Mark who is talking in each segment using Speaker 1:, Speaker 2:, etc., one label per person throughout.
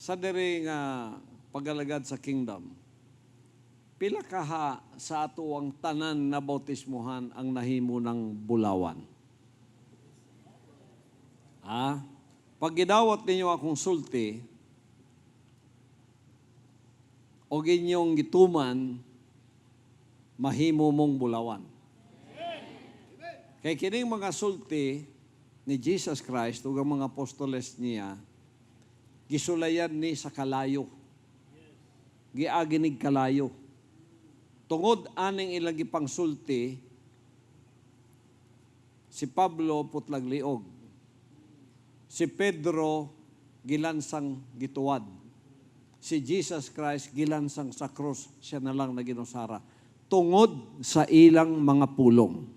Speaker 1: sa diri nga pagalagad sa kingdom, pila kaha sa ato ang tanan na bautismuhan ang nahimo ng bulawan? Pag gidawat ninyo akong sulti, o inyong gituman, mahimo mong bulawan. Kay kining mga sulti ni Jesus Christ, ug ang mga apostoles niya, gisulayan ni sa kalayo. Giaginig kalayo. Tungod aning ilang gipangsulti, si Pablo putlagliog. Si Pedro gilansang gituwad. Si Jesus Christ gilansang sa krus, siya na lang na ginusara. Tungod sa ilang mga pulong.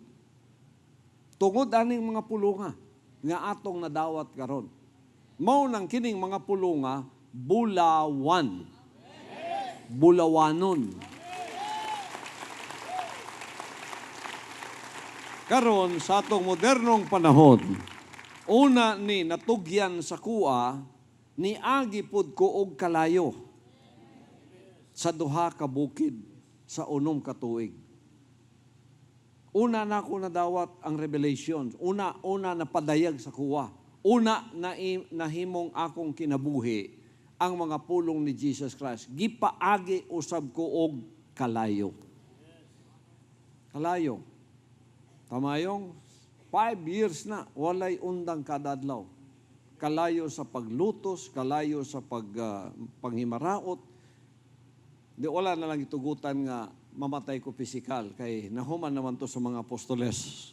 Speaker 1: Tungod aning mga pulunga nga atong nadawat karon. Mao nang kining mga pulunga bulawan. Bulawanon. Karon sa atong modernong panahon, una ni natugyan sa kuha, ni agi pud ko og kalayo sa duha ka bukid sa 6 ka tuig. Una na ako nadawat ang revelation. Una napadayag sa kuha. Una nahimong akong kinabuhi ang mga pulong ni Jesus Christ. Gipaagi usab ko og kalayo. Kalayo. Tamayong 5 years na walay undang kadadlaw. Kalayo sa paglutos, kalayo sa panghimaraot. Di wala na lang itugutan nga mamatay ko pisikal kay nahuman naman to sa mga apostoles.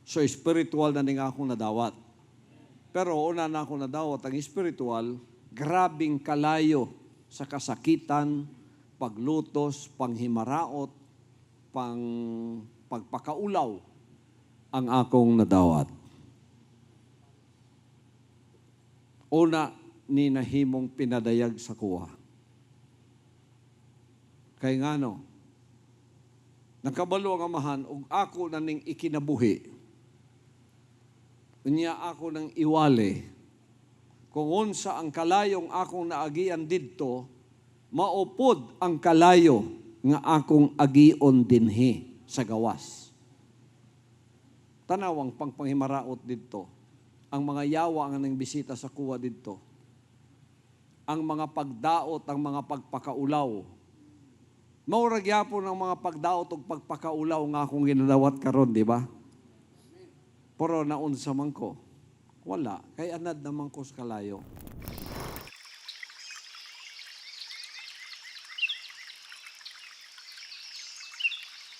Speaker 1: So spiritual na ning akong nadawat. Pero una na akong nadawat ang spiritual, grabing kalayo sa kasakitan, paglutos, panghimaraot, pagpakaulaw ang akong nadawat. Una ni nahimong pinadayag sa kuha. Kay ngano, nakabalo ang amahan ug ako na ning ikinabuhi. Unya ako nang iwali. Kung unsa ang kalayong akong naagian didto, maupod ang kalayo nga akong agion dinhi sa gawas. Tanawang pangpanghimaraot didto. Ang mga yawa nga nang bisita sa kuwa didto. Ang mga pagdaot, ang mga pagpakaulaw. Maurag yapon ang mga pagdaot o pagpakaulaw nga akong ginadawat karon, di ba? Pero naunsa man ko, wala. Kay anad naman ko sa kalayo.